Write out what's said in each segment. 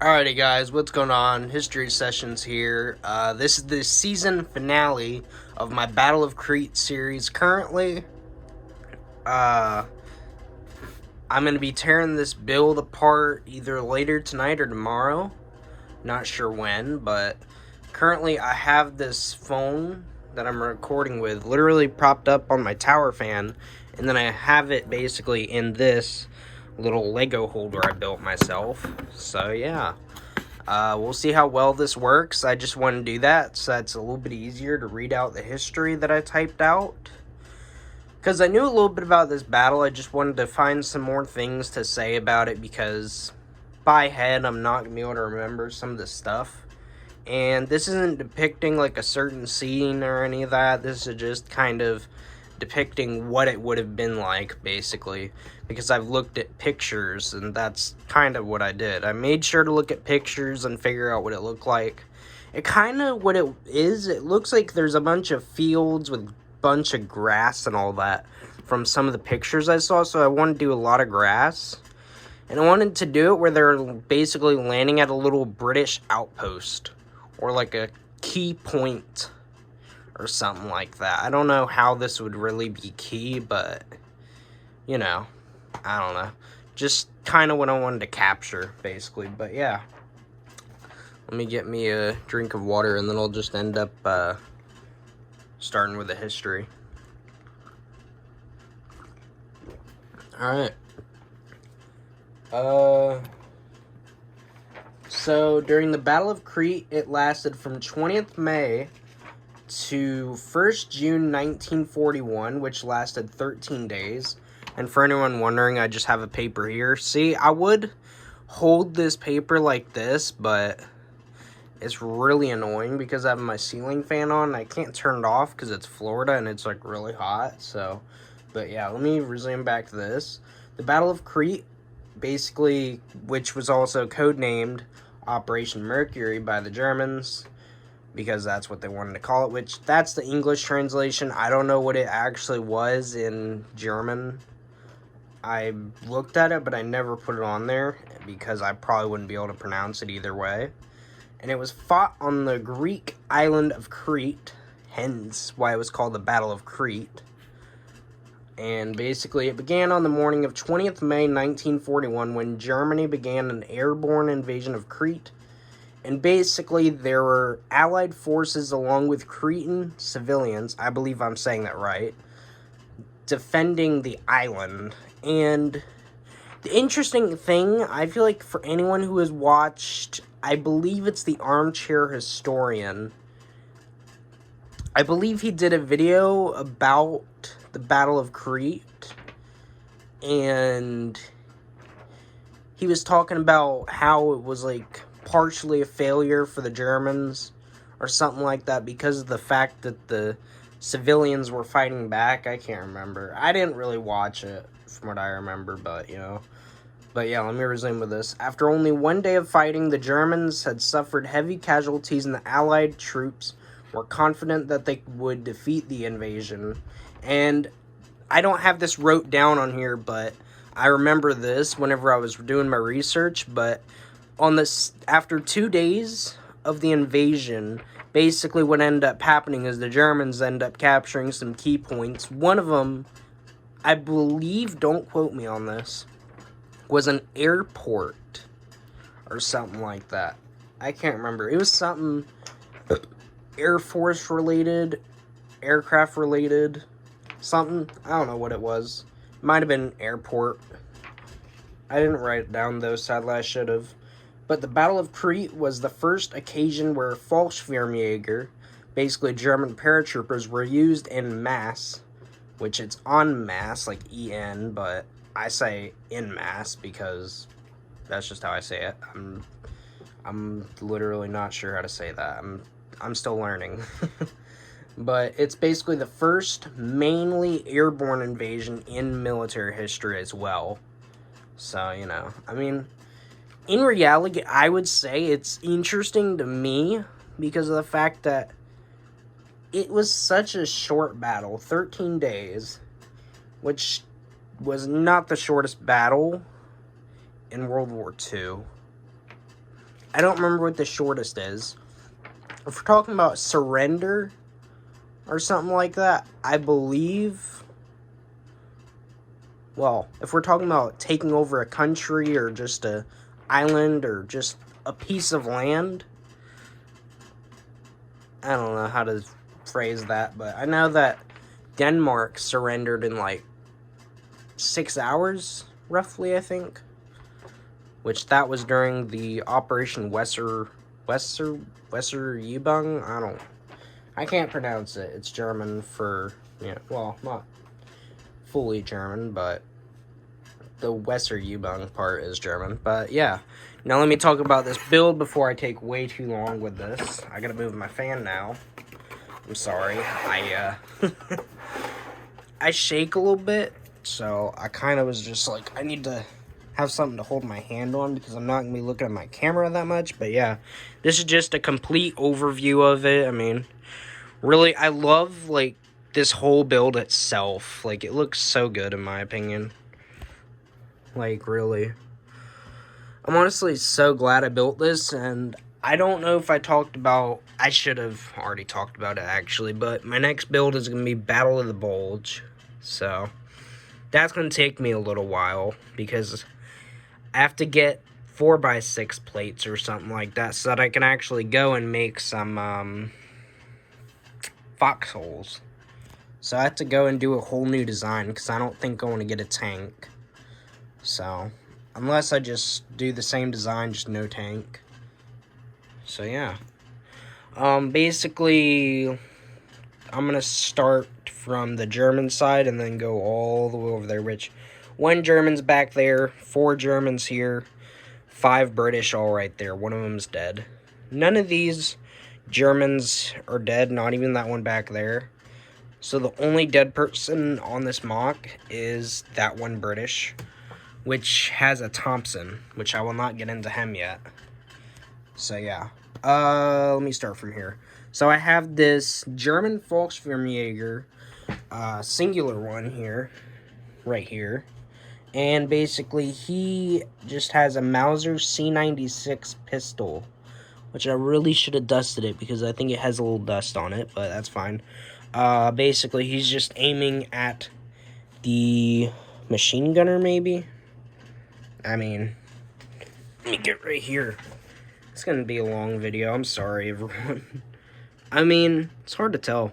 Alrighty guys, what's going on? History Sessions here. This is the season finale of my Battle of Crete series. Currently, I'm going to be tearing this build apart either later tonight or tomorrow. Not sure when, but currently I have this phone that I'm recording with literally propped up on my tower fan, and then I have it basically in this little Lego holder I built myself. So yeah. We'll see how well this works. I just want to do that so it's a little bit easier to read out the history that I typed out. Because I knew a little bit about this battle, I just wanted to find some more things to say about it because by head I'm not going to be able to remember some of this stuff. And this isn't depicting like a certain scene or any of that. This is just kind of depicting what it would have been like, basically, because I've looked at pictures, and that's kind of what I did. I made sure to look at pictures and figure out what it looked like. It kind of, what it is, it looks like there's a bunch of fields with a bunch of grass and all that from some of the pictures I saw, so I wanted to do a lot of grass. And I wanted to do it where they're basically landing at a little British outpost, or like a key point or something like that. I don't know how this would really be key, but, you know, I don't know. Just kind of what I wanted to capture, basically. But, yeah. Let me get me a drink of water, and then I'll just end up starting with the history. Alright. So, during the Battle of Crete, it lasted from 20th May to 1st June 1941, which lasted 13 days. And for anyone wondering, I just have a paper here. See, I would hold this paper like this, but it's really annoying because I have my ceiling fan on and I can't turn it off because it's Florida and it's like really hot. So, but yeah, let me resume back to this. The Battle of Crete, basically, which was also codenamed Operation Mercury by the Germans, because that's what they wanted to call it, which that's the English translation. I don't know what it actually was in German. I looked at it, but I never put it on there because I probably wouldn't be able to pronounce it either way. And it was fought on the Greek island of Crete, hence why it was called the Battle of Crete. And basically, it began on the morning of 20th May 1941 when Germany began an airborne invasion of Crete. And basically, there were Allied forces along with Cretan civilians, I believe I'm saying that right, defending the island. And the interesting thing, I feel like for anyone who has watched, I believe it's the Armchair Historian, I believe he did a video about the Battle of Crete, and he was talking about how it was like partially a failure for the Germans or something like that because of the fact that the civilians were fighting back. I can't remember. I didn't really watch it from what I remember, but you know. But yeah, let me resume with this. After only one day of fighting, the Germans had suffered heavy casualties and the Allied troops were confident that they would defeat the invasion. And I don't have this wrote down on here, but I remember this whenever I was doing my research, but on this, after 2 days of the invasion, basically what ended up happening is the Germans ended up capturing some key points. One of them, I believe, don't quote me on this, was an airport or something like that. I can't remember. It was something Air Force related, aircraft related, something. I don't know what it was. Might have been airport. I didn't write it down though, sadly I should have. But the Battle of Crete was the first occasion where Fallschirmjäger, basically German paratroopers, were used en masse, which it's en masse, like E-N, but I say en masse because that's just how I say it. I'm literally not sure how to say that. I'm still learning. But it's basically the first mainly airborne invasion in military history as well. So, you know, I mean, in reality, I would say it's interesting to me because of the fact that it was such a short battle, 13 days, which was not the shortest battle in World War II. I don't remember what the shortest is. If we're talking about surrender or something like that, I believe... Well, if we're talking about taking over a country or just a island or just a piece of land, I don't know how to phrase that, but I know that Denmark surrendered in like 6 hours, roughly, I think. Which that was during the Operation Weserübung. I can't pronounce it. It's German for, well, not fully German, but the Weserübung part is German. But yeah, now let me talk about this build before I take way too long with this. I gotta move my fan now. I'm sorry. I shake a little bit, so I kind of was just like, I need to have something to hold my hand on because I'm not going to be looking at my camera that much. But yeah, this is just a complete overview of it. I mean, really, I love, like, this whole build itself. Like, it looks so good in my opinion. Like, really. I'm honestly so glad I built this, and I don't know if I should have already talked about it actually, but my next build is going to be Battle of the Bulge. So, that's going to take me a little while because I have to get 4x6 plates or something like that so that I can actually go and make some foxholes. So I have to go and do a whole new design because I don't think I want to get a tank. So, unless I just do the same design, just no tank. So yeah. Basically, I'm going to start from the German side and then go all the way over there, which 1 German's back there, 4 Germans here, 5 British all right there. One of them's dead. None of these Germans are dead, not even that one back there. So the only dead person on this mock is that 1 British, which has a Thompson, which I will not get into him yet. So yeah. Let me start from here. So I have this German Volksschirmjäger, singular one here, right here. And basically, he just has a Mauser C96 pistol, which I really should have dusted it because I think it has a little dust on it, but that's fine. Basically, he's just aiming at the machine gunner, maybe? I mean, let me get right here. It's gonna be a long video. I'm sorry, everyone. I mean, it's hard to tell.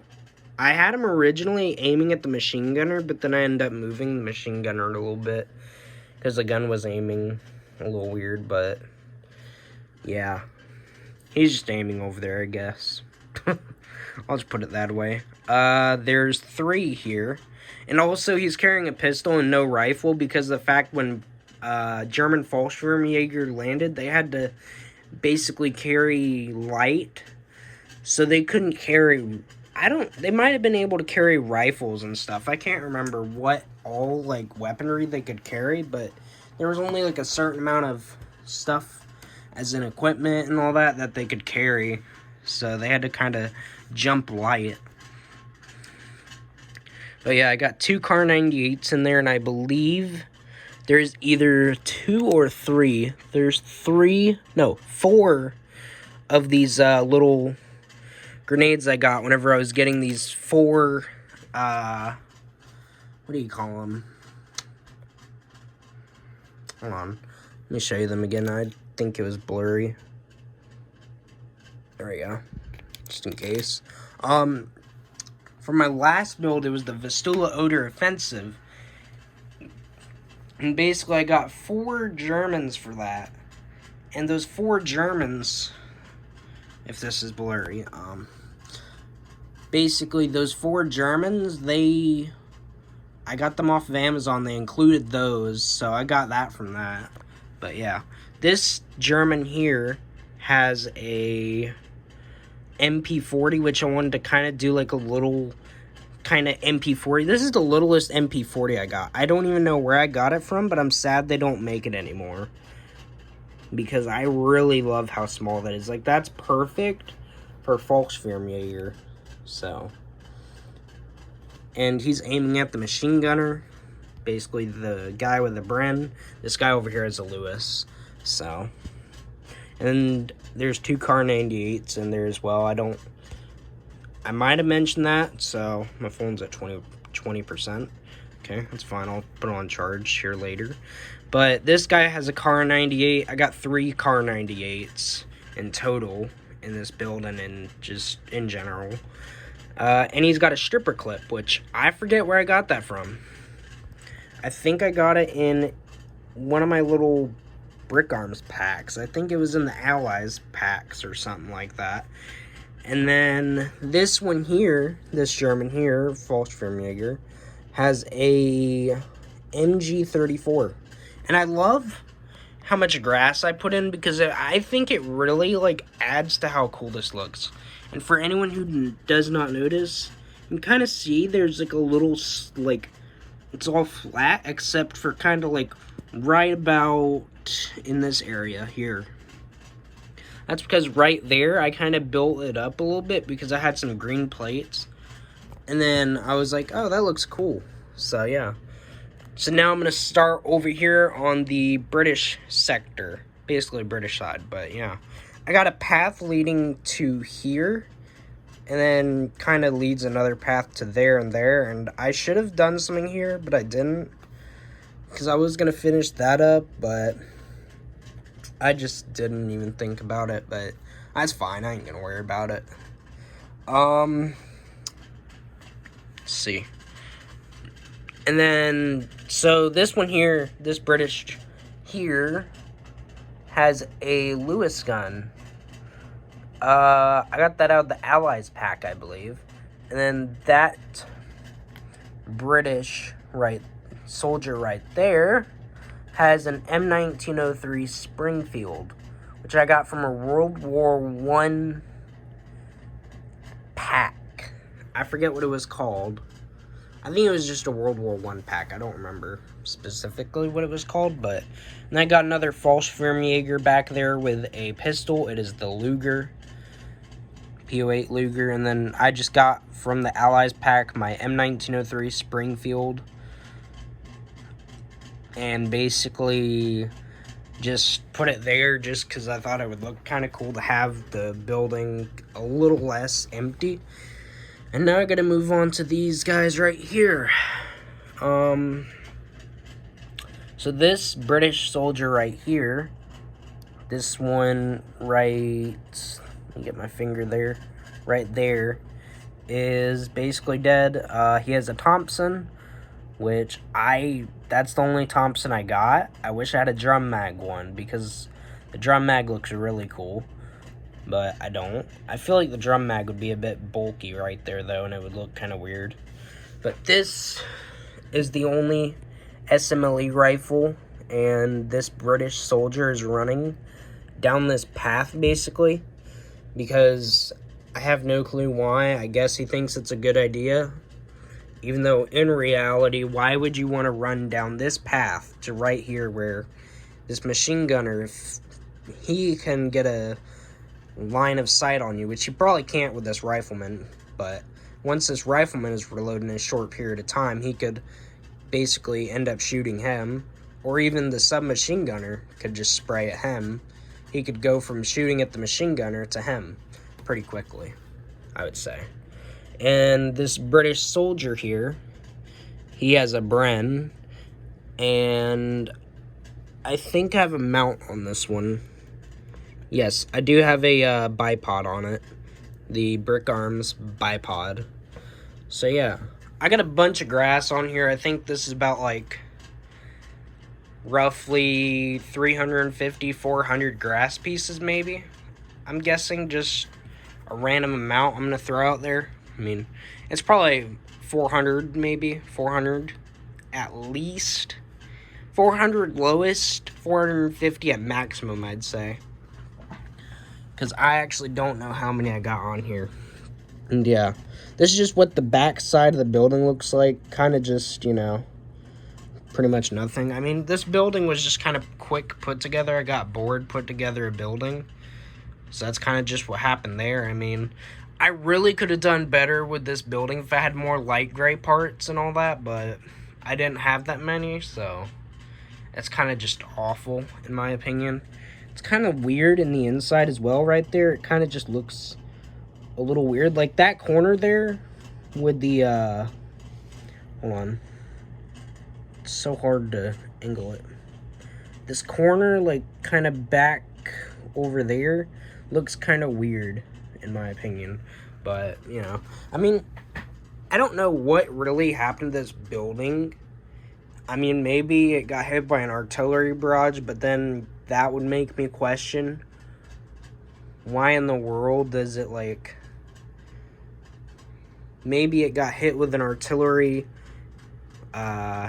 I had him originally aiming at the machine gunner, but then I ended up moving the machine gunner a little bit because the gun was aiming a little weird, but yeah. He's just aiming over there, I guess. I'll just put it that way. There's 3 here. And also, he's carrying a pistol and no rifle because of the fact when German Fallschirmjäger landed, they had to basically carry light. So they couldn't carry... They might have been able to carry rifles and stuff. I can't remember what all, like, weaponry they could carry, but there was only, like, a certain amount of stuff, as in equipment and all that they could carry. So they had to kind of jump light. But yeah, I got 2 Car 98s in there, and I believe there's either 2 or 3. There's 4 of these little grenades I got whenever I was getting these 4, what do you call them? Hold on. Let me show you them again. I think it was blurry. There we go. Just in case. For my last build, it was the Vistula Oder Offensive. And basically, I got 4 Germans for that. And those 4 Germans, if this is blurry, basically, those 4 Germans, I got them off of Amazon. They included those, so I got that from that. But yeah, this German here has a MP40, which I wanted to kind of do like a little kind of MP40. This is the littlest MP40 I got. I don't even know where I got it from, but I'm sad they don't make it anymore. Because I really love how small that is. Like, that's perfect for Volksschirmjäger. So, and he's aiming at the machine gunner, basically the guy with the Bren. This guy over here is a Lewis. So, And there's 2 Car 98s in there as well. I might have mentioned that, so my phone's at 20%. Okay, that's fine. I'll put it on charge here later. But this guy has a Car 98. I got 3 Car 98s in total in this building and just in general. And he's got a stripper clip, which I forget where I got that from. I think I got it in one of my little Brick Arms packs. I think it was in the Allies packs or something like that. And then this one here, this German here, Fallschirmjäger, has a MG34. And I love how much grass I put in because I think it really like adds to how cool this looks. And for anyone who does not notice, you can kind of see there's like a little like it's all flat except for kind of like right about in this area here. That's because right there I kind of built it up a little bit because I had some green plates. And then I was like, oh, that looks cool. So yeah. So now I'm going to start over here on the British sector. Basically British side, but yeah. I got a path leading to here. And then kind of leads another path to there and there. And I should have done something here, but I didn't. Because I was going to finish that up, but I just didn't even think about it. But that's fine. I ain't going to worry about it. Let's see. And then, so this one here, this British here, has a Lewis gun. I got that out of the Allies pack, I believe. And then that British soldier right there has an M1903 Springfield, which I got from a World War I pack. I forget what it was called. I think it was just a World War I pack. I don't remember specifically what it was called, but... And I got another Fallschirmjäger back there with a pistol. It is the Luger. P08 Luger. And then I just got from the Allies pack my M1903 Springfield. And basically just put it there just because I thought it would look kind of cool to have the building a little less empty. And now I gotta move on to these guys right here. So this British soldier right here, this one right, let me get my finger there, right there, is basically dead. He has a Thompson, which that's the only Thompson I got. I wish I had a drum mag one because the drum mag looks really cool. But I don't. I feel like the drum mag would be a bit bulky right there, though, and it would look kind of weird. But this is the only SMLE rifle, and this British soldier is running down this path, basically, because I have no clue why. I guess he thinks it's a good idea, even though in reality, why would you want to run down this path to right here where this machine gunner, if he can get a line of sight on you, which you probably can't with this rifleman, but once this rifleman is reloaded in a short period of time, he could basically end up shooting him, or even the submachine gunner could just spray at him. He could go from shooting at the machine gunner to him pretty quickly, I would say. And this British soldier here, he has a Bren, and I think I have a mount on this one. Yes, I do have a bipod on it. The Brick Arms bipod. So yeah, I got a bunch of grass on here. I think this is about like roughly 350, 400 grass pieces maybe. I'm guessing just a random amount I'm going to throw out there. I mean, it's probably 400 maybe, 400 at least. 400 lowest, 450 at maximum, I'd say. Because I actually don't know how many I got on here. And yeah, this is just what the back side of the building looks like. Kind of just, you know, pretty much nothing. I mean, this building was just kind of quick put together. I got bored, put together a building. So that's kind of just what happened there. I mean, I really could have done better with this building if I had more light gray parts and all that. But I didn't have that many, so it's kind of just awful, in my opinion. It's kind of weird in the inside as well right there. It kind of just looks a little weird. Like that corner there with the, hold on. It's so hard to angle it. This corner, like, kind of back over there looks kind of weird, in my opinion. But, you know, I mean, I don't know what really happened to this building. I mean, maybe it got hit by an artillery barrage, but then that would make me question why in the world does it, like, maybe it got hit with an artillery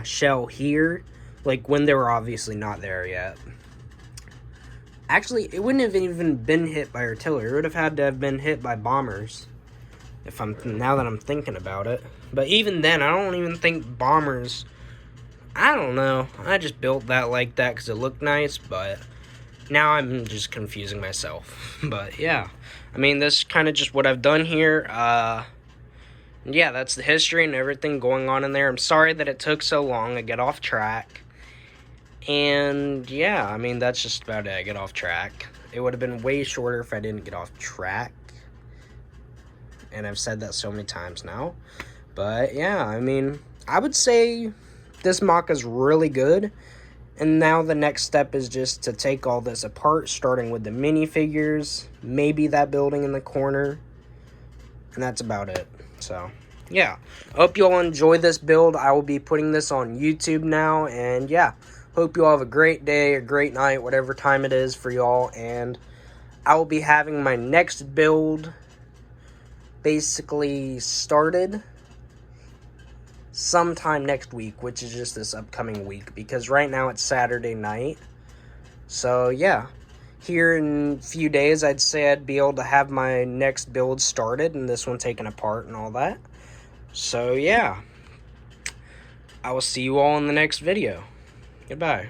shell here, like when they were obviously not there yet. Actually, it wouldn't have even been hit by artillery. It would have had to have been hit by bombers, now that I'm thinking about it. But even then, I don't even think bombers, I don't know. I just built that like that because it looked nice, but now I'm just confusing myself. But yeah, I mean, this is kind of just what I've done here. Yeah, that's the history and everything going on in there. I'm sorry that it took so long to get off track. And yeah, I mean, that's just about it. I get off track. It would have been way shorter if I didn't get off track. And I've said that so many times now. But yeah, I mean, I would say this mock is really good. And now the next step is just to take all this apart, starting with the minifigures, maybe that building in the corner. And that's about it. So, yeah. I hope you all enjoy this build. I will be putting this on YouTube now. And yeah, hope you all have a great day, a great night, whatever time it is for y'all. And I will be having my next build basically started sometime next week, which is just this upcoming week, because right now it's Saturday night. So yeah, here in a few days I'd say I'd be able to have my next build started and this one taken apart and all that. So yeah, I will see you all in the next video. Goodbye.